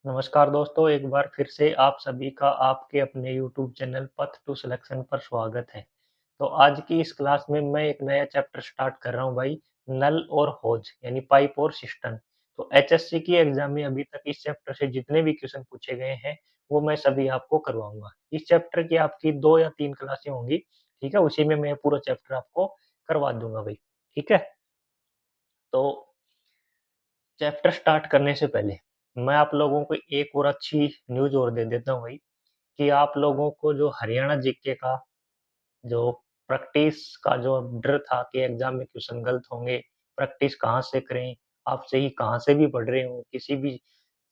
नमस्कार दोस्तों, एक बार फिर से आप सभी का आपके अपने यूट्यूब चैनल पथ टू सिलेक्शन पर स्वागत है। तो आज की इस क्लास में मैं एक नया चैप्टर स्टार्ट कर रहा हूँ भाई, नल और होज यानी पाइप और सिस्टम। तो एचएससी की एग्जाम में अभी तक इस चैप्टर से जितने भी क्वेश्चन पूछे गए हैं, वो मैं सभी आपको करवाऊंगा। इस चैप्टर की आपकी 2 या 3 क्लासें होंगी, ठीक है? उसी में मैं पूरा चैप्टर आपको करवा दूंगा भाई, ठीक है? तो चैप्टर स्टार्ट करने से पहले मैं आप लोगों को एक और अच्छी न्यूज़ और दे देता हूँ भाई, कि आप लोगों को जो हरियाणा जीके का जो प्रैक्टिस का जो डर था कि एग्जाम में क्वेश्चन गलत होंगे, प्रैक्टिस कहाँ से करें, आप सही कहाँ से भी पढ़ रहे हो, किसी भी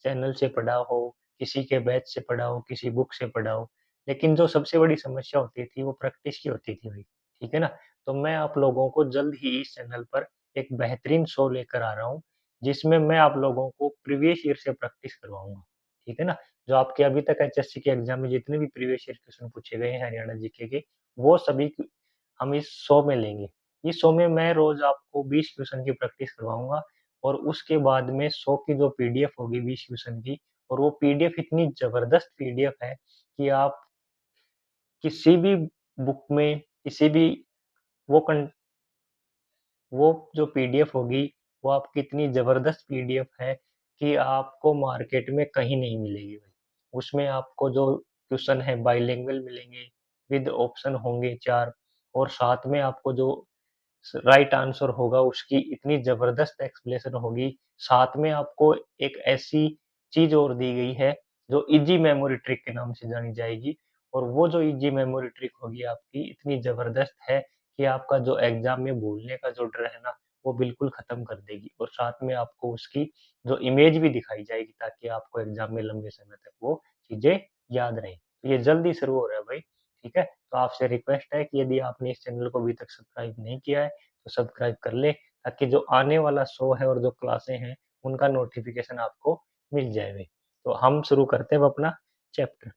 चैनल से पढ़ा हो, किसी के बैच से पढ़ा हो, किसी बुक से पढ़ा हो, लेकिन जो सबसे बड़ी समस्या होती थी वो प्रैक्टिस की होती थी भाई, ठीक है ना? तो मैं आप लोगों को जल्द ही इस चैनल पर एक बेहतरीन शो लेकर आ रहा हूँ, जिसमें मैं आप लोगों को प्रीवियस ईयर से प्रैक्टिस करवाऊंगा, ठीक है ना? जो आपके अभी तक एचएससी के एग्जाम में जितने भी प्रीवियस ईयर क्वेश्चन पूछे गए हैं हरियाणा जीके के, वो सभी हम इस शो में लेंगे। इस शो में मैं रोज आपको 20 क्वेश्चन की प्रैक्टिस करवाऊंगा, और उसके बाद में 100 की जो पीडीएफ होगी 20 क्वेश्चन की, और वो पीडीएफ इतनी जबरदस्त पीडीएफ है कि आप किसी भी बुक में किसी भी वो कं, वो जो पीडीएफ होगी, वो आपकी इतनी जबरदस्त पीडीएफ है कि आपको मार्केट में कहीं नहीं मिलेगी भाई। उसमें आपको जो क्वेश्चन है बाइलिंगुअल मिलेंगे, विद ऑप्शन होंगे 4, और साथ में आपको जो राइट आंसर होगा उसकी इतनी जबरदस्त एक्सप्लेनेशन होगी। साथ में आपको एक ऐसी चीज और दी गई है जो इजी मेमोरी ट्रिक के नाम से जानी जाएगी, और वो जो इजी मेमोरी ट्रिक होगी आपकी इतनी जबरदस्त है कि आपका जो एग्जाम में भूलने का जो डर है ना, वो बिल्कुल खत्म कर देगी, और साथ में आपको उसकी जो इमेज भी दिखाई जाएगी ताकि आपको एग्जाम में लंबे समय तक वो चीजें याद रहें। तो ये जल्दी शुरू हो रहा है भाई, ठीक है? तो आपसे रिक्वेस्ट है कि यदि आपने इस चैनल को अभी तक सब्सक्राइब नहीं किया है, तो सब्सक्राइब कर ले, ताकि जो आने वाला शो है और जो क्लासें हैं उनका नोटिफिकेशन आपको मिल जाए भाई। तो हम शुरू करते हैं अब अपना चैप्टर।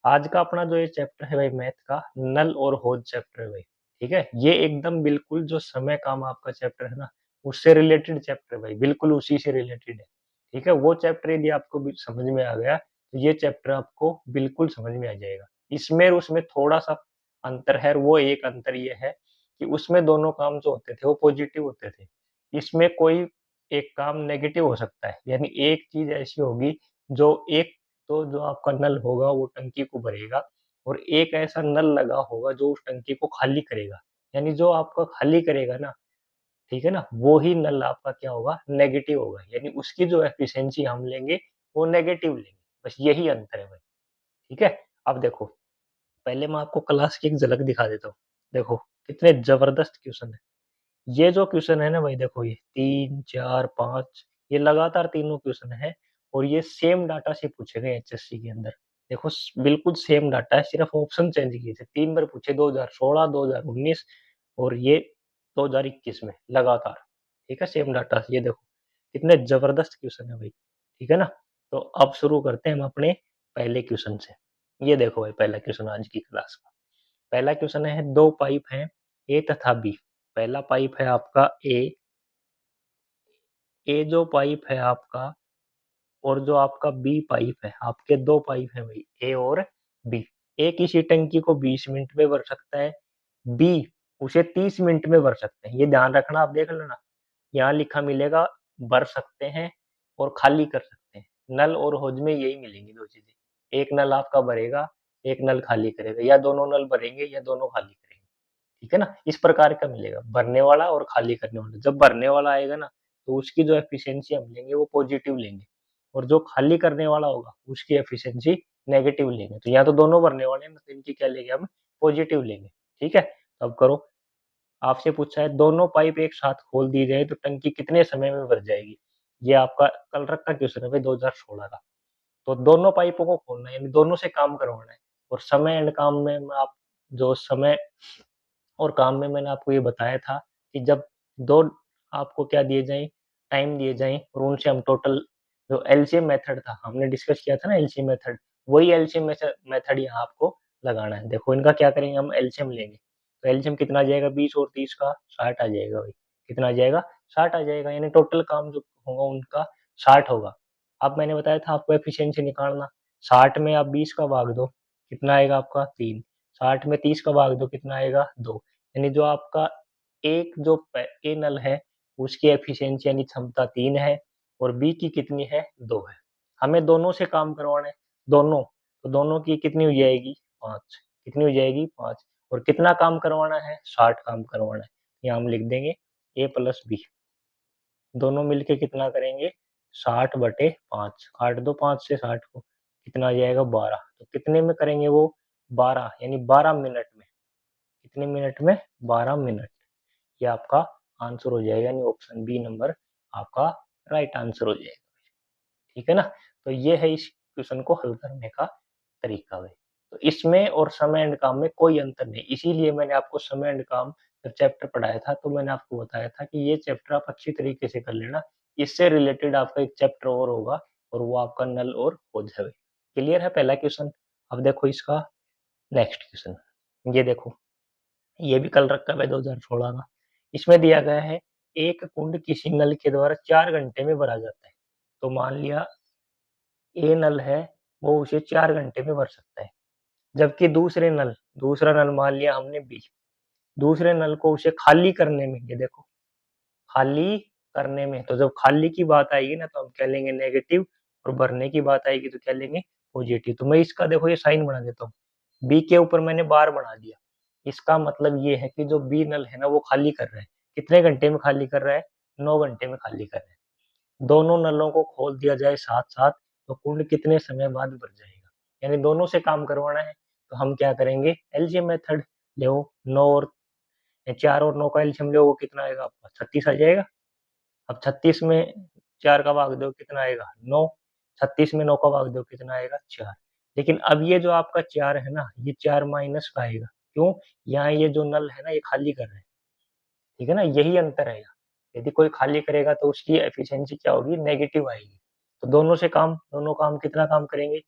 आज का अपना जो ये चैप्टर है भाई, मैथ का नल और होज चैप्टर है भाई, ठीक है? ये एकदम बिल्कुल जो समय काम आपका चैप्टर है ना, उससे रिलेटेड चैप्टर है भाई, बिल्कुल उसी से रिलेटेड है, ठीक है? वो चैप्टर यदि आपको भी समझ में आ गया, तो ये चैप्टर आपको बिल्कुल समझ में आ जाएगा। इसमें और उसमें थोड़ा सा अंतर है, और वो एक अंतर ये है कि उसमें दोनों काम जो होते थे वो पॉजिटिव होते थे। इसमें कोई एक काम नेगेटिव हो सकता है, यानी एक चीज ऐसी होगी जो एक, तो जो आपका नल होगा वो टंकी को भरेगा, और एक ऐसा नल लगा होगा जो उस टंकी को खाली करेगा। यानी जो आपका खाली करेगा ना, ठीक है ना, वो ही नल आपका क्या होगा, नेगेटिव होगा, यानी उसकी जो एफिशिएंसी हम लेंगे वो नेगेटिव लेंगे। बस यही अंतर है भाई, ठीक है? अब देखो, पहले मैं आपको क्लास की एक झलक दिखा देता हूँ। देखो कितने जबरदस्त क्वेश्चन है। ये जो क्वेश्चन है ना भाई, देखो ये 3, 4, 5, ये लगातार तीनों क्वेश्चन है, और ये सेम डाटा से पूछे गए एचएससी के अंदर। देखो बिल्कुल सेम डाटा है, सिर्फ ऑप्शन चेंज किए थे। 3 बार पूछे, 2016, 2019 और ये 2021 में लगातार, ठीक है? Same data. ये देखो कितने जबरदस्त क्वेश्चन है भाई, ठीक है ना? तो अब शुरू करते हैं हम अपने पहले क्वेश्चन से। ये देखो भाई, पहला क्वेश्चन आज की क्लास का। पहला क्वेश्चन है, दो पाइप हैं ए तथा बी। पहला पाइप है आपका ए, ए जो पाइप है आपका, और जो आपका बी पाइप है, आपके दो पाइप हैं भाई, ए और बी। ए किसी टंकी को 20 मिनट में भर सकता है, बी उसे 30 मिनट में भर सकते हैं। ये ध्यान रखना, आप देख लेना, यहाँ लिखा मिलेगा भर सकते हैं और खाली कर सकते हैं। नल और होज में यही मिलेंगी दो चीजें, एक नल आपका भरेगा, एक नल खाली करेगा, या दोनों नल भरेंगे या दोनों खाली करेंगे, ठीक है ना? इस प्रकार का मिलेगा, भरने वाला और खाली करने वाला। जब भरने वाला आएगा ना, तो उसकी जो एफिशिएंसी हम लेंगे वो पॉजिटिव लेंगे, और जो खाली करने वाला होगा उसकी एफिशिएंसी नेगेटिव लेंगे। तो यहाँ तो दोनों भरने वाले हैं ना, तो इनकी क्या लेंगे हम, पॉजिटिव लेंगे, ठीक है? तो अब करो, आपसे पूछा है दोनों पाइप एक साथ खोल दी जाए तो टंकी कितने समय में भर जाएगी। ये आपका कल रख का क्वेश्चन है भाई, 2016 का। तो दोनों पाइपों को खोलना है, यानी दोनों से काम करवाना है, और समय एंड काम में आप जो समय और काम में मैंने आपको ये बताया था कि जब दो आपको क्या दिए जाएँ, टाइम दिए जाएँ, और उनसे हम टोटल जो एलसीएम मेथड था, हमने डिस्कस किया था ना एलसीएम मेथड, वही एलसीएम मेथड यहाँ आपको लगाना है। देखो इनका क्या करेंगे, हम एलसीएम लेंगे। तो एलसीएम कितना आ जाएगा, 20 और 30 का 60 आ जाएगा भाई। कितना आ जाएगा, 60 आ जाएगा, यानी टोटल काम जो होगा उनका 60 होगा। अब मैंने बताया था आपको एफिशिएंसी निकालना। 60 में आप 20 का भाग दो, कितना आएगा आपका 3। 60 में 30 का भाग दो, कितना आएगा 2। यानी जो आपका एक जो ए नल है उसकी एफिशिएंसी यानी क्षमता 3 है और बी की कितनी है 2 है। हमें दोनों से काम करवाना है, दोनों, तो दोनों की कितनी हो जाएगी 5। कितनी हो जाएगी 5। और कितना काम करवाना है 60 काम करवाना है। यहाँ हम लिख देंगे ए प्लस बी, दोनों मिलके कितना करेंगे 60/5। काट दो 5 से 60 को, कितना आ जाएगा 12। तो कितने में करेंगे वो 12, यानी 12 मिनट में। कितने मिनट में 12 मिनट। ये आपका आंसर हो जाएगा, यानी ऑप्शन बी नंबर आपका राइट आंसर हो जाएगा। ठीक है ना। तो ये है इस क्वेश्चन को हल करने का तरीका भाई। तो इसमें और समय एंड काम में कोई अंतर नहीं, इसीलिए मैंने आपको समय एंड काम जब चैप्टर पढ़ाया था तो मैंने आपको बताया था कि ये चैप्टर आप अच्छी तरीके से कर लेना। इससे रिलेटेड आपका एक चैप्टर और होगा और वो आपका नल और होज है। क्लियर है पहला क्वेश्चन। अब देखो इसका नेक्स्ट क्वेश्चन, ये देखो, ये भी कल रखा है 2016 का। इसमें दिया गया है एक कुंड किसी नल के द्वारा 4 घंटे में भरा जाता है। तो मान लिया ए नल है वो उसे 4 घंटे में भर सकता है, जबकि दूसरा नल मान लिया हमने बी, दूसरे नल को उसे खाली करने में, ये देखो खाली करने में, तो जब खाली की बात आएगी ना तो हम क्या लेंगे नेगेटिव, और भरने की बात आएगी तो क्या लेंगे पॉजिटिव। तो मैं इसका देखो ये साइन बना देता हूँ, बी के ऊपर मैंने बार बना दिया। इसका मतलब ये है कि जो बी नल है ना वो खाली कर रहा है, कितने घंटे में खाली कर रहा है 9 घंटे में खाली कर रहा है। दोनों नलों को खोल दिया जाए साथ साथ तो कुंड कितने समय बाद भर जाएगा। यानी दोनों से काम करवाना है तो हम क्या करेंगे एलसीएम मेथड ले, 9 और 4 और 9 का एलसीएम लो, वो कितना आएगा आपका 36 आ जाएगा। अब 36 में 4 का भाग दो कितना आएगा 9, 36 में 9 का भाग दो कितना आएगा 4। लेकिन अब ये जो आपका 4 है ना ये 4 माइनस का आएगा, क्यों, यहाँ ये जो नल है ना ये खाली कर रहे हैं। ठीक है ना, यही अंतर है यहाँ। यदि कोई खाली करेगा तो उसकी एफिशिएंसी क्या होगी नेगेटिव आएगी। तो दोनों काम कितना काम करेंगे,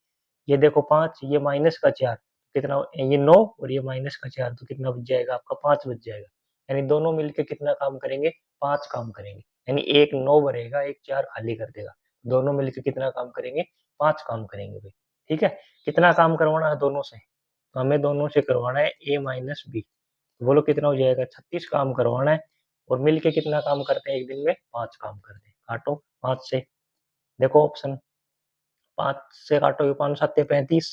ये देखो 5, ये माइनस का 4 कितना, ये 9 और ये माइनस का 4 तो कितना बच जाएगा आपका 5 बच जाएगा। यानी दोनों मिलके कितना काम करेंगे 5 काम करेंगे। यानी एक 9 भरेगा एक 4 खाली कर देगा, दोनों मिलके कितना काम करेंगे 5 काम करेंगे भाई। ठीक है, कितना काम करवाना है दोनों से, तो हमें दोनों से करवाना है ए माइनस बी। बोलो कितना हो जाएगा 36 काम करवाना है, और मिलके कितना काम करते हैं एक दिन में 5 काम करते हैं। काटो 5 से, देखो ऑप्शन 5 से काटोगे 5 7 35,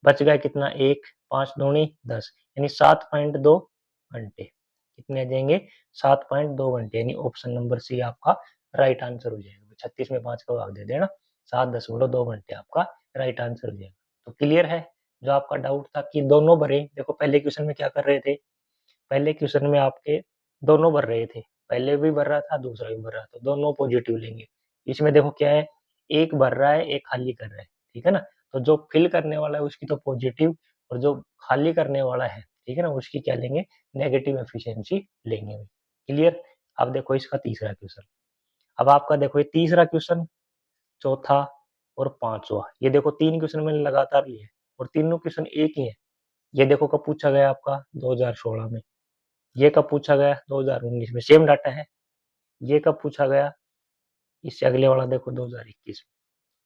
बच गया कितना 1, 5 दूनी 10, यानी 7.2 घंटे। कितने आ जाएंगे 7.2 घंटे, यानी ऑप्शन नंबर सी आपका राइट आंसर हो जाएगा। 36 में 5 का भाग दे देना, 7.2 घंटे आपका राइट आंसर हो जाएगा। तो क्लियर है। जो आपका डाउट था कि दोनों भरे, देखो पहले क्वेश्चन में क्या कर रहे थे, पहले क्वेश्चन में आपके दोनों भर रहे थे, पहले भी भर रहा था दूसरा भी भर रहा था, दोनों पॉजिटिव लेंगे। इसमें देखो क्या है, एक भर रहा है एक खाली कर रहा है। ठीक है ना, तो जो फिल करने वाला है उसकी तो पॉजिटिव, और जो खाली करने वाला है ठीक है ना उसकी क्या लेंगे नेगेटिव एफिशिएंसी लेंगे। क्लियर। अब देखो इसका तीसरा क्वेश्चन। अब आपका देखो ये तीसरा क्वेश्चन, चौथा और पांचवा, ये देखो 3 क्वेश्चन मैंने लगातार लिए और तीनों क्वेश्चन एक ही है। ये देखो कब पूछा गया आपका 2016 में, ये कब पूछा गया 2019 में, सेम डाटा है। ये कब पूछा गया, इससे अगले वाला देखो 2021 में,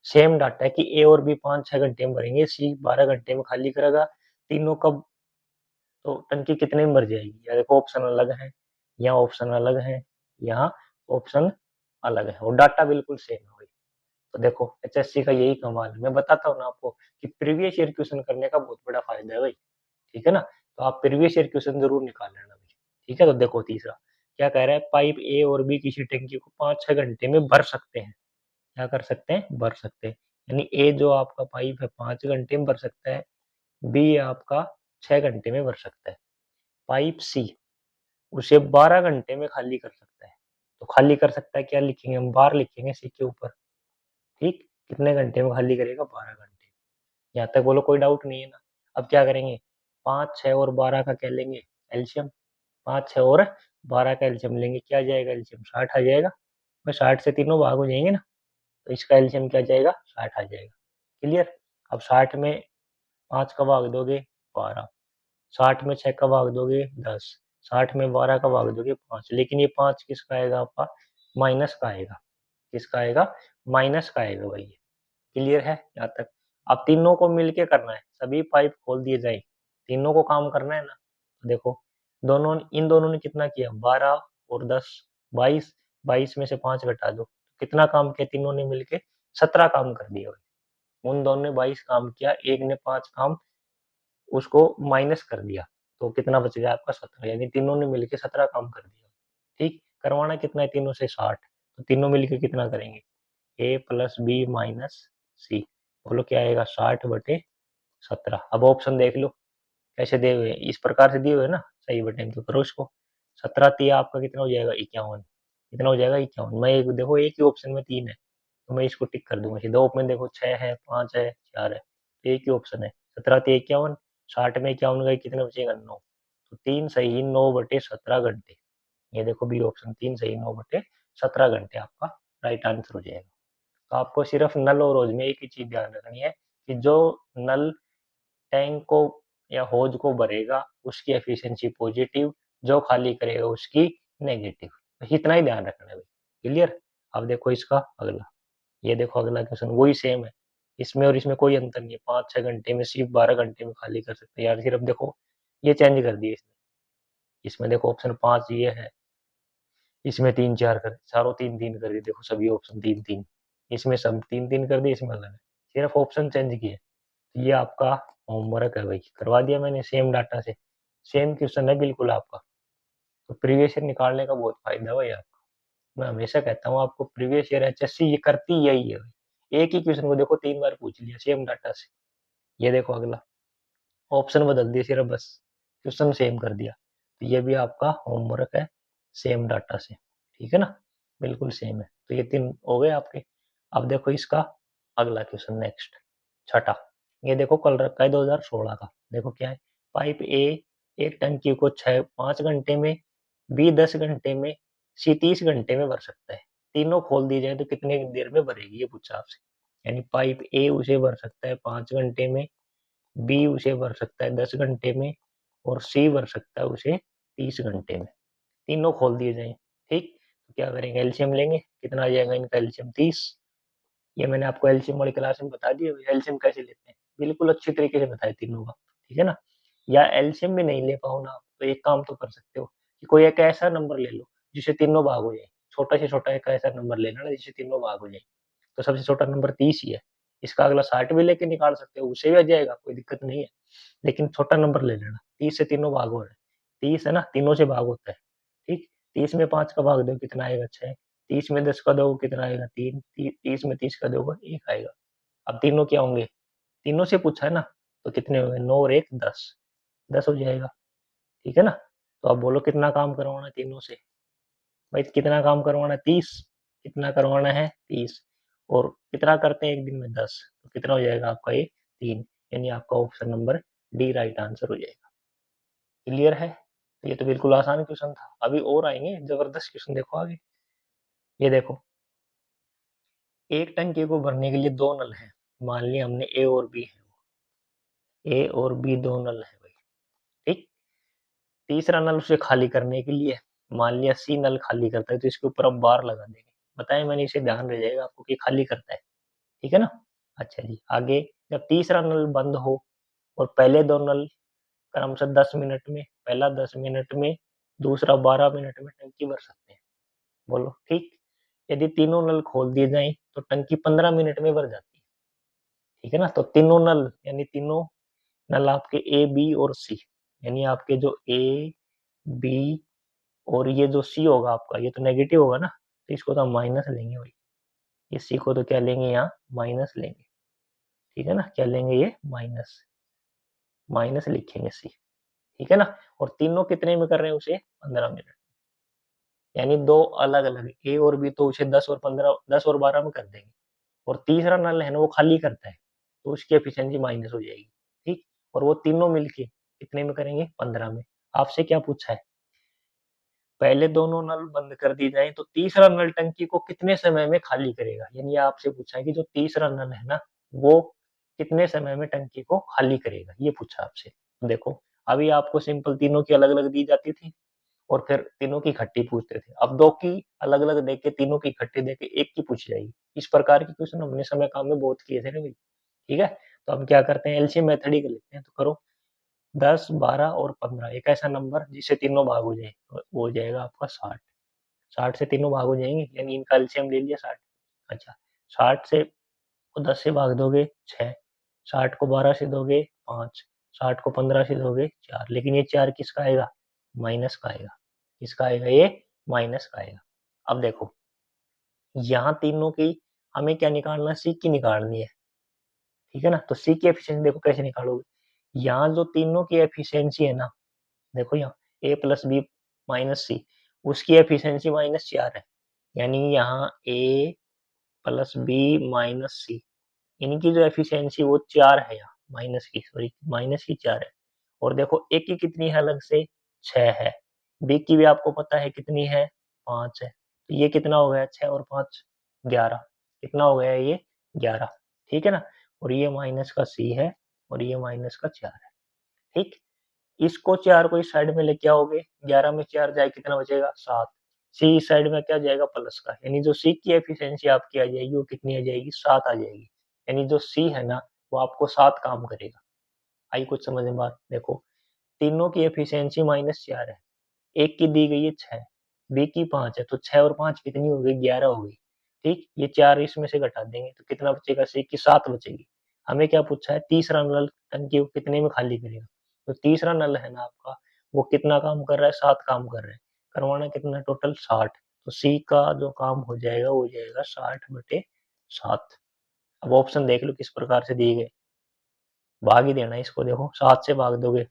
सेम डाटा है कि ए और बी 5-6 घंटे में भरेंगे, सी 12 घंटे में खाली करेगा। तीनों कब, तो टंकी कितने में भर जाएगी, या देखो ऑप्शन अलग है, यहाँ ऑप्शन अलग है, यहाँ ऑप्शन अलग है, और डाटा बिल्कुल सेम है भाई। तो देखो एचएससी का यही कमाल है, मैं बताता हूँ ना आपको कि प्रीवियस ईयर क्वेश्चन करने का बहुत बड़ा फायदा है भाई। ठीक है ना, तो आप प्रीवियस ईयर क्वेश्चन जरूर निकाल लेना भाई। ठीक है, तो देखो तीसरा क्या कह रहा है, पाइप ए और बी किसी टंकी को 5-6 घंटे में भर सकते हैं। क्या कर सकते हैं भर सकते हैं, यानी ए जो आपका पाइप है 5 घंटे में भर सकता है, बी आपका 6 घंटे में भर सकता है। पाइप सी उसे 12 घंटे में खाली कर सकता है। तो खाली कर सकता है क्या लिखेंगे हम, बार लिखेंगे सी के ऊपर। ठीक, कितने घंटे में खाली करेगा 12 घंटे। यहाँ तक बोलो कोई डाउट नहीं है ना। अब क्या करेंगे 5, 6 और 12 का क्या लेंगे एल्शियम, 5, 6 और 12 का एल्शियम लेंगे, क्या जाएगा एल्शियम 60 आ जाएगा। मैं 60 से तीनों भाग हो जाएंगे ना, तो इसका एल्शियम क्या जाएगा 60 आ जाएगा। क्लियर। अब 60 में 5 का भाग दोगे 12, 60 में 6 का भाग दोगे 10, 60 में 12 का भाग दोगे 5, लेकिन ये 5 किसका आएगा आपका माइनस का आएगा, किसका आएगा माइनस का आएगा भाई। क्लियर है यहाँ तक? अब तीनों को मिलके करना है, सभी पाइप खोल दिए जाए, तीनों को काम करना है ना। देखो दोनों, इन दोनों ने कितना किया, 12 और 10 22, 22 में से 5 घटा दो, कितना काम किया तीनों ने मिलके, 17 काम कर दिया भाई। उन दोनों ने 22 काम किया, एक ने 5 काम उसको माइनस कर दिया, तो कितना बच गया आपका 17, यानी तीनों ने मिलके 17 काम कर दिया। ठीक, करवाना कितना है तीनों से 60, तो तीनों मिलके कितना करेंगे, ए प्लस बी माइनस सी, बोलो क्या आएगा 60/17। अब ऑप्शन देख लो कैसे दिए हुए हैं, इस प्रकार से दिए हुए हैं ना, सही बटन तो करो इसको। 17 तिया आपका कितना हो जाएगा 51, कितना हो जाएगा 51। मैं एक देखो एक ही ऑप्शन में 3 है, तो मैं इसको टिक कर दूंगा। दो ऑप्शन देखो 6 है, 5 है, 4 है, तो एक ही ऑप्शन है 17 तिया 51, 60 में 51 गए, कितने बचेगा 9, तो 3 सही 9/17 घंटे। ये देखो बी ऑप्शन 3 सही 9/17 घंटे आपका राइट आंसर हो जाएगा। तो आपको सिर्फ नल और होज में एक ही चीज ध्यान रखनी है कि जो नल टैंक को या होज को भरेगा उसकी एफिशिएंसी पॉजिटिव, जो खाली करेगा उसकी नेगेटिव, बस इतना ही ध्यान रखना है भाई। क्लियर? अब देखो इसका अगला, ये देखो अगला क्वेश्चन वही सेम है, इसमें और इसमें कोई अंतर नहीं है, 5-6 घंटे में सिर्फ 12 घंटे में खाली कर सकते हैं यार। सिर्फ देखो ये चेंज कर दिए इसने, इसमें देखो ऑप्शन 5 ये है, इसमें 3-4 कर, चारों 3-3 कर दिए, देखो सभी ऑप्शन 3-3, इसमें सब 3-3 कर दिए, इसमें अलग है, सिर्फ ऑप्शन चेंज किए। ये आपका होमवर्क है भाई, करवा दिया मैंने सेम डाटा से, सेम क्वेश्चन है बिल्कुल आपका। तो प्रीवियस ईयर निकालने का बहुत फायदा है भाई आपको, मैं हमेशा कहता हूँ आपको, प्रीवियस ईयर एचएससी ये करती यही है भाई। एक ही क्वेश्चन को देखो 3 बार पूछ लिया सेम डाटा से। ये देखो अगला, ऑप्शन बदल दिए सिर्फ, बस क्वेश्चन सेम कर दिया, तो ये भी आपका होमवर्क है सेम डाटा से, ठीक है ना, बिल्कुल सेम है। तो ये 3 हो गए आपके। अब देखो इसका अगला क्वेश्चन नेक्स्ट, छठा, ये देखो कल रखा है 2016 का, देखो क्या है, पाइप ए एक टंकी को 5 घंटे में, बी 10 घंटे में, सी 30 घंटे में भर सकता है, तीनों खोल दी जाए तो कितने देर में भरेगी, ये पूछा आपसे। यानी पाइप ए उसे भर सकता है 5 घंटे में, बी उसे भर सकता है 10 घंटे में, और सी भर सकता है उसे 30 घंटे में, तीनों खोल दिए जाए। ठीक, तो क्या करेंगे, एलसीएम लेंगे, कितना आ जाएगा इनका एलसीएम 30। ये मैंने आपको एलसीएम वाली क्लास में बता दिया, एलसीएम कैसे लेते हैं बिल्कुल अच्छी तरीके से बताया तीनों का, ठीक है ना। या एलसीएम भी नहीं ले पाओ ना, तो एक काम तो कर सकते हो कि कोई एक ऐसा नंबर ले लो जिसे तीनों भाग हो जाए, छोटा से छोटा एक ऐसा नंबर लेना ना जिसे तीनों भाग हो जाए। तो सबसे छोटा नंबर 30 ही है, इसका अगला 60 भी लेके निकाल सकते हो, उससे भी आ जाएगा, कोई दिक्कत नहीं है। लेकिन छोटा नंबर ले लेना, 30 से तीनों भाग हो रहे हैं, 30 है ना, तीनों से भाग होता है। ठीक, 30 में 5 का भाग दो कितना आएगा 6, 30 में 10 का दो कितना आएगा 3, 30 में 30 का दोगे 1 आएगा। अब तीनों क्या होंगे, तीनों से पूछा है ना, तो कितने होंगे 9 और 1 10, 10 हो जाएगा, ठीक है ना। तो अब बोलो कितना काम करवाना है तीनों से, भाई कितना काम करवाना है 30, कितना करवाना है 30, और कितना करते हैं एक दिन में 10, तो कितना हो जाएगा आपका ये 3, यानी आपका option number D right answer हो जाएगा। क्लियर है? ये तो बिल्कुल आसान क्वेश्चन था, अभी और आएंगे जबरदस्त क्वेश्चन, देखो आगे। ये देखो, एक टंकी को भरने के लिए 2 नल हैं, मान लिया हमने ए और बी है, ए और बी 2 नल है भाई। ठीक, तीसरा नल उसे खाली करने के लिए, मान लिया सी नल खाली करता है, तो इसके ऊपर अब बार लगा देंगे, बताएं मैंने, इसे ध्यान रह जाएगा आपको कि खाली करता है, ठीक है ना। अच्छा जी, आगे जब तीसरा नल बंद हो और पहले 2 नल क्रमशः 10 मिनट में, पहला 10 मिनट में, दूसरा 12 मिनट में टंकी भर सकते हैं, बोलो ठीक। यदि तीनों नल खोल दिए जाएं तो टंकी 15 मिनट में भर जाती है, ठीक है ना। तो तीनों नल यानी तीनों नल आपके ए बी और सी, यानी आपके जो ए बी और ये जो सी होगा आपका, ये तो नेगेटिव होगा ना, तो इसको तो हम माइनस लेंगे भाई, ये सी को तो क्या लेंगे यहाँ माइनस लेंगे, ठीक है ना, क्या लेंगे ये माइनस, माइनस लिखेंगे सी, ठीक है ना। और तीनों कितने में कर रहे हैं उसे 15 मिनट, यानी दो अलग अलग ए और बी तो उसे 10 और 15, 10 और 12 में कर देंगे, और तीसरा नल है ना वो खाली करता है, तो उसकी एफिशिएंसी माइनस हो जाएगी। ठीक, और वो तीनों मिलके कितने में करेंगे 15 में। आपसे क्या पूछा है, पहले दोनों नल बंद कर दी जाए तो तीसरा नल टंकी को कितने समय में खाली करेगा, यानी आपसे पूछा है कि जो तीसरा नल है ना वो कितने समय में टंकी को खाली करेगा, ये पूछा आपसे। देखो अभी आपको सिंपल तीनों की अलग अलग दी जाती थी, और फिर तीनों की इकट्ठी पूछते थे। अब 2 की अलग-अलग देके, तीनों की इकट्ठी देके 1 की पूछ जाएगी। इस प्रकार के क्वेश्चन हमने समय काम में बहुत किए थे ना भाई, ठीक है? तो हम क्या करते हैं, एलसीएम मेथड ही कर लेते हैं। तो करो 10, 12 और 15, एक ऐसा नंबर जिससे तीनों भाग हो जाए, वो हो जाएगा आपका 60। 60 से तीनों भाग हो जाएंगे, यानी इनका एलसीएम ले लिया 60। अच्छा, 60 से को 10 से भाग दोगे 6, 60 को 12 से दोगे 5, 60 को 15 से दोगे 4, लेकिन ये 4 किसका आएगा, माइनस का आएगा। किसका आएगा, ये माइनस का आएगा। अब देखो यहाँ तीनों की हमें क्या निकालना है, सी की निकालनी है, ठीक है ना? तो सी की एफिशिएंसी देखो कैसे निकालोगे, यहाँ जो तीनों की एफिशिएंसी है ना, देखो यहाँ ए प्लस बी माइनस सी, उसकी एफिशिएंसी -4 है, यानी यहाँ ए प्लस बी माइनस सी, इनकी जो एफिशिएंसी वो 4 है, यहाँ माइनस की 4 है। और देखो ए की कितनी है अलग से, 6 है, बी की भी आपको पता है कितनी है, 5 है। तो ये कितना हो गया, 6 और 5 11, कितना हो गया ये 11, ठीक है ना? और ये माइनस का सी है और ये माइनस का 4 है, ठीक। इसको 4 को इस साइड में लेके आओगे, 11 में 4 जाए कितना बचेगा, 7। सी इस साइड में क्या जाएगा, प्लस का, यानी जो सी की एफिशिएंसी आपकी आ जाएगी वो कितनी आ जाएगी, 7 आ जाएगी। यानी जो सी है ना वो आपको 7 काम करेगा। आई कुछ समझ में बात? देखो तीनों की एफिशिएंसी -4 है, एक की दी गई है 6, बी की 5 है, तो 6 और 5 कितनी हो गई, 11 हो गई, ठीक। ये 4 इसमें से घटा देंगे तो कितना बचेगा, सी की 7 बचेगी। हमें क्या पूछा है, तीसरा नल टंकी को कितने में खाली करेगा, तो तीसरा नल है ना आपका, वो कितना काम कर रहा है, 7 काम कर रहा है, करवाना कितना टोटल 60, तो सी का जो काम हो जाएगा वो हो जाएगा 60/7। अब ऑप्शन देख लो किस प्रकार से दिए गए, भाग ही देना इसको, देखो 7 से भाग दोगे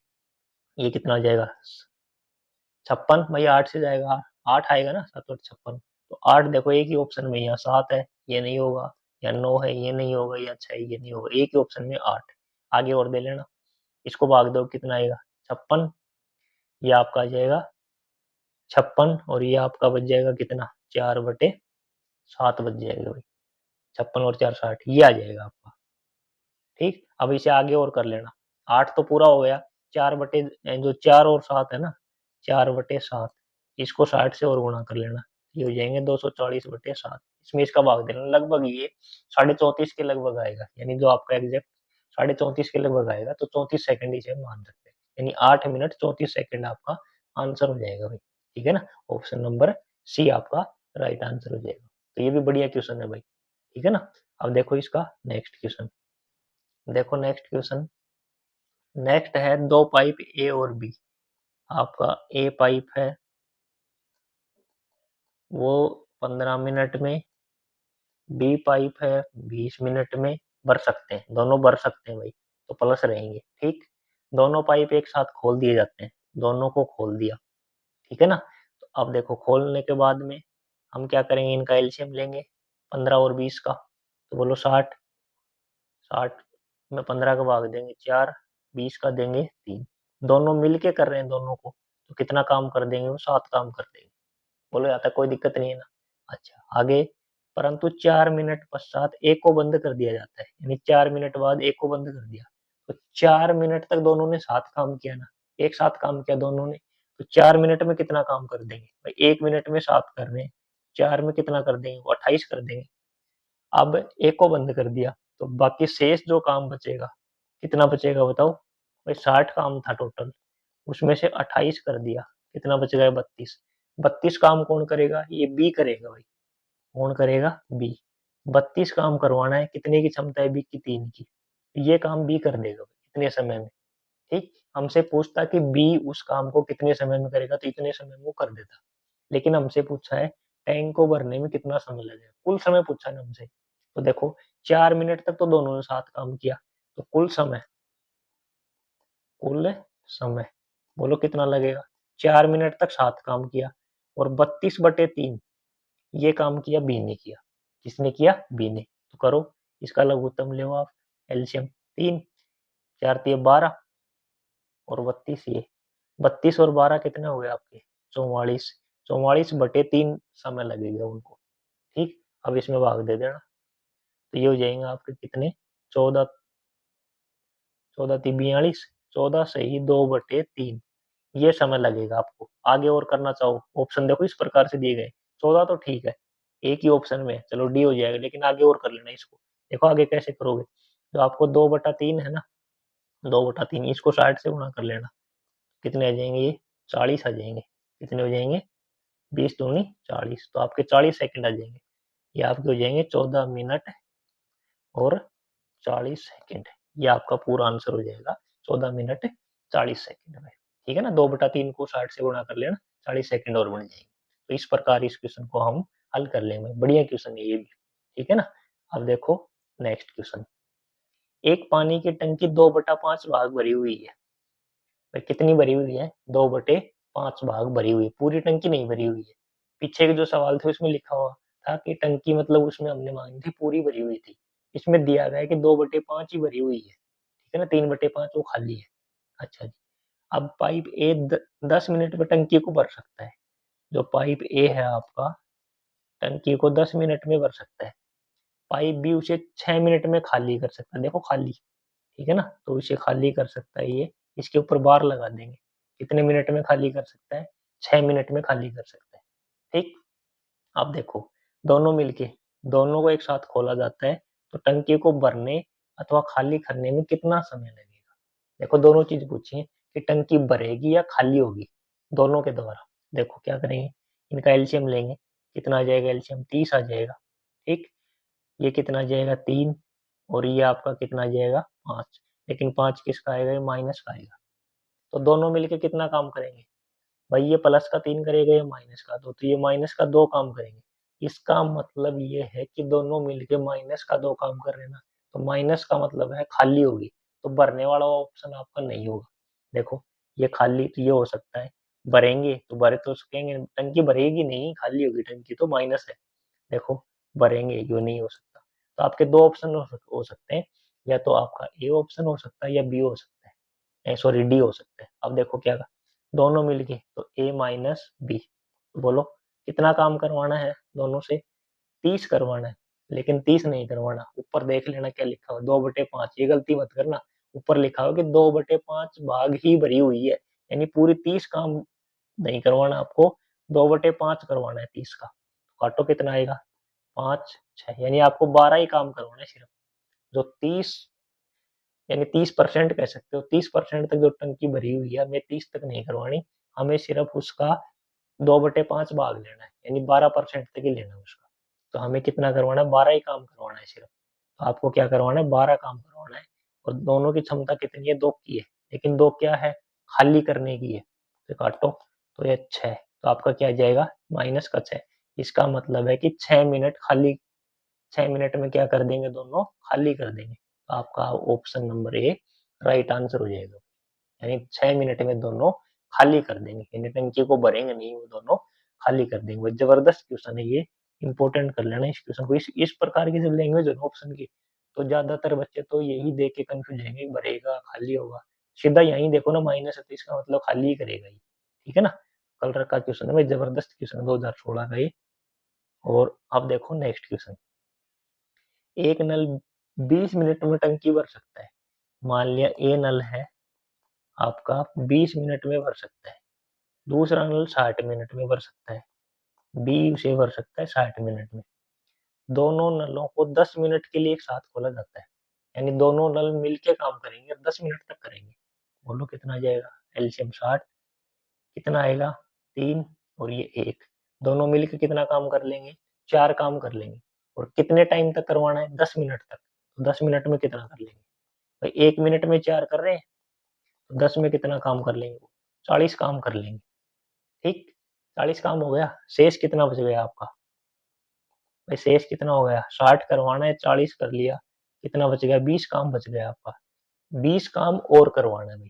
ये कितना आ जाएगा, 56, भाई 8 से जाएगा, 8 आएगा ना, 7 और 56, तो 8 देखो एक ही ऑप्शन में, यहाँ 7 है ये नहीं होगा, या 9 है ये नहीं होगा, या 6 ये नहीं होगा, एक ही ऑप्शन में 8। आगे और दे लेना, इसको भाग दो कितना आएगा, 56, ये आपका आ जाएगा 56, और ये आपका बच जाएगा कितना, 4/7 बच जाएगा भाई, 56 और 4 60, ये आ जाएगा आपका, ठीक। अब इसे आगे और कर लेना, 8 तो पूरा हो गया, 4 बटे जो 4 और 7 है ना, 4/7, इसको 60 से और गुणा कर लेना, ये हो जाएंगे 240/7, इसमें इसका भाग देना, लगभग ये 34.5 के लगभग आएगा, यानी जो आपका एग्जैक्ट 34.5 के लगभग आएगा, तो 34 सेकंड इसे मान सकते हैं, यानी 8 मिनट 34 सेकंड आपका आंसर हो जाएगा भाई, ठीक है ना? ऑप्शन नंबर सी आपका राइट आंसर हो जाएगा। तो ये भी बढ़िया क्वेश्चन है भाई, ठीक है ना? अब देखो इसका नेक्स्ट क्वेश्चन, देखो नेक्स्ट क्वेश्चन, नेक्स्ट है दो पाइप ए और बी, आपका ए पाइप है वो 15 मिनट में, बी पाइप है 20 मिनट में भर सकते हैं, दोनों भर सकते हैं भाई, तो प्लस रहेंगे, ठीक। दोनों पाइप एक साथ खोल दिए जाते हैं, दोनों को खोल दिया, ठीक है ना? तो अब देखो खोलने के बाद में हम क्या करेंगे, इनका एलसीएम लेंगे 15 और 20 का, तो बोलो 60, 60 में 15 का भाग देंगे 4, 20 का देंगे 3, दोनों मिलके कर रहे हैं दोनों को, तो कितना काम कर देंगे, वो 7 काम कर देंगे। बोलो यहाँ तक कोई दिक्कत नहीं है ना? अच्छा आगे, परंतु 4 मिनट पश्चात एक को बंद कर दिया जाता है, यानी 4 मिनट बाद एक को बंद कर दिया, तो 4 मिनट तक दोनों ने साथ काम किया ना, एक साथ काम किया दोनों ने, तो 4 मिनट में कितना काम कर देंगे भाई, 1 मिनट में 7 कर रहे हैं, 4 में कितना कर देंगे, वो 28 कर देंगे। अब एक को बंद कर दिया, तो बाकी शेष जो काम बचेगा, कितना बचेगा बताओ भाई, 60 काम था टोटल, उसमें से 28 कर दिया, कितना बच गया 32, 32 काम कौन करेगा, ये बी करेगा भाई, कौन करेगा, बी। 32 काम करवाना है, कितने की क्षमता है बी की, 3 की, ये काम बी कर देगा इतने समय में, ठीक। हमसे पूछता कि बी उस काम को कितने समय में करेगा, तो इतने समय में वो कर देता, लेकिन हमसे पूछा है टैंक को भरने में कितना समय लगेगा, कुल समय पूछा है ना हमसे, तो देखो 4 मिनट तक तो दोनों ने साथ काम किया, तो कुल समय बोलो कितना लगेगा, 4 मिनट तक साथ काम किया, और 32/3 ये काम किया बी ने किया, किसने किया, बी ने, तो करो इसका लघुत्तम लो आप, एलसीएम 3, 4 तिये 12 और 32 ये, 32 और 12 कितने हो गए आपके, 44, 44/3 समय लगेगा उनको, ठीक। अब इसमें भाग दे देना, तो ये हो जाएंगे आपके कितने, 14, 14 × 3 = 42, 14 सही 2/3, ये समय लगेगा आपको। आगे और करना चाहो, ऑप्शन देखो इस प्रकार से दिए गए। 14 तो ठीक है, एक ही ऑप्शन में चलो डी हो जाएगा, लेकिन आगे और कर लेना इसको। देखो आगे कैसे करोगे, जो आपको 2/3 है ना, 2/3 इसको 60 से गुणा कर लेना। कितने आ जाएंगे ये, 40 आ जाएंगे। कितने हो जाएंगे, 20 दूनी 40, तो आपके 40 सेकंड आ जाएंगे। ये आपके हो जाएंगे 14 मिनट और 40 सेकंड। ये आपका पूरा आंसर हो जाएगा 14 मिनट 40 सेकंड में। ठीक है ना, 2/3 को 60 से गुणा कर लेना, 40 सेकंड और बन जाएंगे। तो इस प्रकार इस क्वेश्चन को हम हल कर लेंगे। बढ़िया क्वेश्चन है ये भी। ठीक है ना। अब देखो नेक्स्ट क्वेश्चन। एक पानी की टंकी 2/5 भाग भरी हुई है। भाई कितनी भरी हुई है, 2/5 भाग भरी हुई है, पूरी टंकी नहीं भरी हुई है। पीछे के जो सवाल थे उसमें लिखा हुआ था कि टंकी मतलब उसमें हमने मांगी थी पूरी भरी हुई थी। इसमें दिया गया है कि 2/5 ही भरी हुई है। ठीक है ना, 3/5 वो खाली है। अच्छा जी। अब पाइप ए 10 मिनट में टंकी को भर सकता है। जो पाइप ए है आपका, टंकी को 10 मिनट में भर सकता है। पाइप बी उसे 6 मिनट में खाली कर सकता है। देखो खाली, ठीक है ना, तो इसे खाली कर सकता है ये। इसके ऊपर बार लगा देंगे। कितने मिनट में खाली कर सकता है, 6 मिनट में खाली कर सकता है। ठीक। अब देखो, दोनों मिलके, दोनों को एक साथ खोला जाता है तो टंकी को भरने अथवा खाली करने में कितना समय लगेगा। देखो दोनों चीज पूछी है कि टंकी भरेगी या खाली होगी, दोनों के द्वारा। देखो क्या करेंगे, इनका एलसीएम लेंगे। कितना आ जाएगा एलसीएम, 30 आ जाएगा। ठीक। ये कितना आ जाएगा, 3। और ये आपका कितना आ जाएगा, 5। लेकिन 5 किसका आएगा, ये माइनस का आएगा। तो दोनों मिलके कितना काम करेंगे, भाई ये प्लस का 3 करेगा, ये माइनस का 2, तो ये माइनस का 2 काम करेंगे। इसका मतलब ये है कि दोनों मिलके माइनस का 2 काम कर रहे हैं ना, तो माइनस का मतलब है खाली होगी। तो भरने वाला ऑप्शन आपका नहीं होगा। देखो ये खाली तो ये हो सकता है, भरेंगे तो भरे तो सकेंगे, टंकी भरेगी नहीं, खाली होगी टंकी, तो माइनस है। देखो भरेंगे, ये नहीं हो सकता। तो आपके दो ऑप्शन हो सकते हैं, या तो आपका ए ऑप्शन हो सकता है या बी हो सकता है, सॉरी डी हो सकता है। अब देखो क्या, दोनों मिलके तो ए माइनस बी। बोलो कितना काम करवाना है दोनों से, 30 करवाना है। लेकिन 30 नहीं करवाना, ऊपर देख लेना क्या लिखा हुआ, 2/5। ये गलती मत करना, ऊपर लिखा हुआ कि 2/5 भाग ही भरी हुई है, यानी पूरी 30 काम नहीं करवाना आपको, 2/5 करवाना है 30 का। तो काटो कितना आएगा, 5 6, यानी आपको 12 ही काम करवाना है सिर्फ। जो 30, यानी 30% कह सकते हो, 30% तक जो टंकी भरी हुई है, हमें 30 तक नहीं करवानी, हमें सिर्फ उसका 2/5 भाग लेना है, यानी 12% तक ही लेना है उसका। तो हमें कितना करवाना है, 12 ही काम करवाना है सिर्फ। तो आपको क्या करवाना है, 12 काम करवाना है। और दोनों की क्षमता कितनी है, 2 की है, लेकिन 2 क्या है, खाली करने की है। तो काटो, तो ये 6, तो आपका क्या आ जाएगा, माइनस का 6। इसका मतलब है कि 6 मिनट खाली, 6 मिनट में क्या कर देंगे, दोनों खाली कर देंगे। तो आपका option number A right answer हो जाएगा। यानी 6 मिनट में दोनों खाली कर देंगे, यानी टंकी को भरेंगे नहीं, वो दोनों खाली कर देंगे। जबरदस्त क्वेश्चन है ये, इंपॉर्टेंट कर लेना इस क्वेश्चन को। इस प्रकार की जब लैंग्वेज है ऑप्शन की, तो ज्यादातर बच्चे तो यही देख के कंफ्यूज जाएंगे, भरेगा खाली होगा। सीधा यही देखो ना, माइनस है तो इसका मतलब खाली ही करेगा ये। ठीक है ना, कल रखा क्वेश्चन है भाई, जबरदस्त क्वेश्चन 2016 का ये। और अब देखो नेक्स्ट क्वेश्चन। एक नल 20 मिनट में टंकी भर सकता है। मान लिया ए नल है आपका, 20 मिनट में भर सकता है। दूसरा नल 60 मिनट में भर सकता है। बी उसे भर सकता है 60 मिनट में। दोनों नलों को 10 मिनट के लिए एक साथ खोला जाता है, यानी दोनों नल मिलके काम करेंगे और 10 मिनट तक करेंगे। बोलो कितना आ जाएगा, एलसीएम 60। कितना आएगा, 3 और ये 1। दोनों मिलके कितना काम कर लेंगे, 4 काम कर लेंगे। और कितने टाइम तक करवाना है, 10 मिनट तक। तो 10 मिनट में कितना कर लेंगे, भाई 1 मिनट में 4 कर रहे हैं, तो 10 में कितना काम कर लेंगे, 40 काम कर लेंगे। ठीक, 40 काम हो गया। शेष कितना बच गया आपका, भाई शेष कितना हो गया, 60 करवाना है, 40 कर लिया, कितना बच गया, 20 काम बच गया आपका। 20 काम और करवाना है भाई।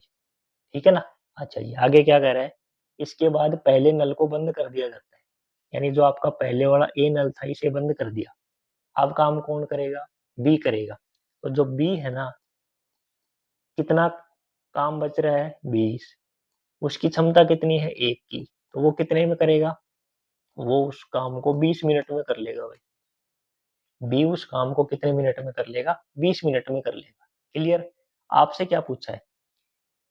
ठीक है ना। अच्छा ये आगे क्या कह रहा है, इसके बाद पहले नल को बंद कर दिया जाता है, यानी जो आपका पहले वाला ए नल था इसे बंद कर दिया। अब काम कौन करेगा, बी करेगा। तो जो बी है ना, कितना काम बच रहा है, 20। उसकी क्षमता कितनी है, 1 की, तो वो कितने में करेगा, वो उस काम को 20 मिनट में कर लेगा भाई। बी उस काम को कितने मिनट में कर लेगा, 20 मिनट में कर लेगा। क्लियर। आपसे क्या पूछा है,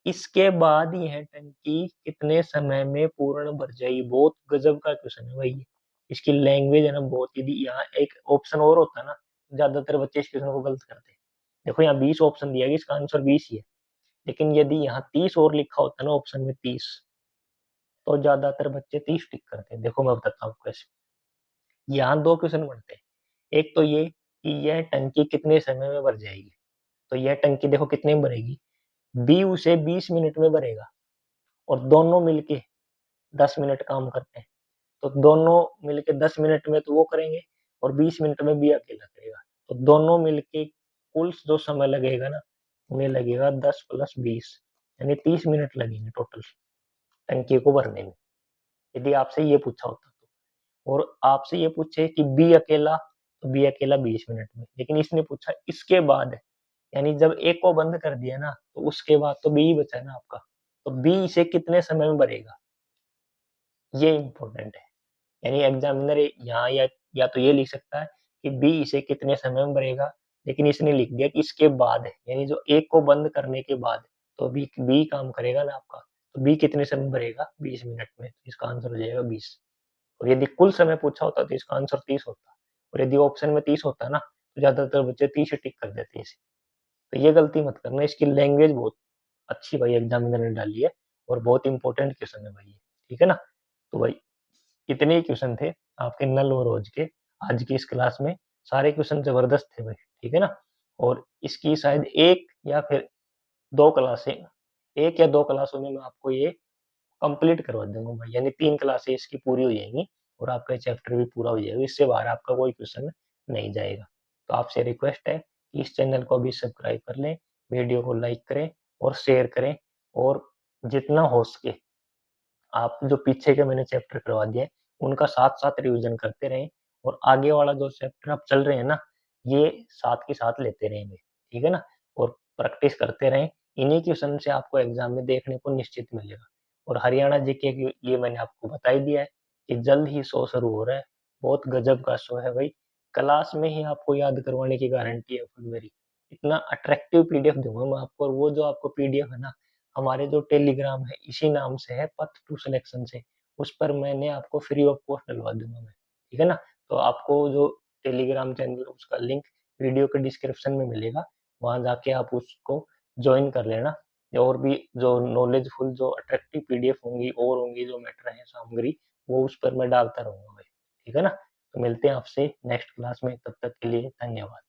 इसके बाद यह टंकी कितने समय में पूर्ण भर जाएगी। बहुत गजब का क्वेश्चन है भाई ये। इसकी लैंग्वेज है ना बहुत, यदि यहाँ एक ऑप्शन और होता ना, ज्यादातर बच्चे इस क्वेश्चन को गलत करते हैं। देखो यहाँ 20 ऑप्शन दिया गया, इसका आंसर 20 ही है, लेकिन यदि यहाँ 30 और लिखा होता ना ऑप्शन में 30, तो ज्यादातर बच्चे 30 टिक करते हैं। देखो मैं बताता हूँ कैसे। यहाँ दो क्वेश्चन बनते हैं। एक तो ये कि यह टंकी कितने समय में भर जाएगी, तो यह टंकी देखो कितने में भरेगी, बी उसे 20 मिनट में भरेगा, और दोनों मिलके 10 मिनट काम करते हैं, तो दोनों मिलके 10 मिनट में तो वो करेंगे, और 20 मिनट में बी अकेला करेगा, तो दोनों मिलके कुल जो समय लगेगा ना, उन्हें लगेगा 10 प्लस 20, यानी 30 मिनट लगेंगे टोटल टंकी को भरने में, यदि आपसे ये पूछा होता तो। और आपसे ये पूछे कि बी अकेला, तो बी अकेला 20 मिनट में, लेकिन इसने पूछा इसके बाद है, यानी जब ए को बंद कर दिया ना, तो उसके बाद तो बी ही बचा ना आपका, तो बी इसे कितने समय में भरेगा, ये इंपॉर्टेंट है। यानी एग्जामिनर यहाँ या तो ये लिख सकता है कि बी इसे कितने समय में भरेगा, लेकिन इसने लिख दिया कि इसके बाद है, यानी जो ए को बंद करने के बाद, तो बी काम करेगा ना आपका, तो बी कितने समय में भरेगा, 20 मिनट में, इसका आंसर हो जाएगा 20। और यदि कुल समय पूछा होता तो इसका आंसर 30 होता, और यदि ऑप्शन में 30 होता ना, तो ज्यादातर बच्चे 30 ही टिक कर देते हैं इसे। तो ये गलती मत करना, इसकी लैंग्वेज बहुत अच्छी भाई एग्जामिनर ने डाली है, और बहुत इंपॉर्टेंट क्वेश्चन है भाई ये, ठीक है ना। तो भाई इतने ही क्वेश्चन थे आपके नल और रोज के आज की इस क्लास में। सारे क्वेश्चन जबरदस्त थे भाई, ठीक है ना। और इसकी शायद एक या फिर दो क्लासें, एक या दो क्लासों में मैं आपको ये कंप्लीट करवा दूंगा भाई, यानी 3 क्लासें इसकी पूरी हो जाएंगी, और आपका चैप्टर भी पूरा हो जाएगा, इससे बाहर आपका कोई क्वेश्चन नहीं जाएगा। तो आपसे रिक्वेस्ट है कि इस चैनल को अभी सब्सक्राइब कर लें, वीडियो को लाइक करें और शेयर करें, और जितना हो सके आप जो पीछे के मैंने चैप्टर करवा दिए उनका साथ साथ रिवीजन करते रहें, और आगे वाला जो चैप्टर आप चल रहे हैं ना, ये साथ के साथ लेते रहेंगे, ठीक है ना। और प्रैक्टिस करते रहें, इन्हीं क्वेश्चन से आपको एग्जाम में देखने को निश्चित मिलेगा। और हरियाणा जीके के लिए मैंने आपको बता ही दिया है कि जल्द ही शो शुरू हो रहा है, बहुत गजब का शो है भाई, क्लास में ही आपको याद करवाने की गारंटी है फुल मेरी। इतना अट्रैक्टिव पीडीएफ दूंगा मैं आपको, और वो जो आपको पीडीएफ है ना, हमारे जो टेलीग्राम है इसी नाम से है, पथ टू सिलेक्शन से, उस पर मैंने आपको फ्री ऑफ कॉस्ट डलवा दूंगा मैं, ठीक है ना। तो आपको जो टेलीग्राम चैनल उसका लिंक वीडियो के डिस्क्रिप्शन में मिलेगा, वहां जाके आप उसको ज्वाइन कर लेना। और भी जो नॉलेजफुल जो अट्रैक्टिव पीडीएफ होंगी और होंगी जो मैटर है सामग्री, वो उस पर मैं डालता रहूंगा भाई, ठीक है ना। तो मिलते हैं आपसे नेक्स्ट क्लास में, तब तक के लिए धन्यवाद।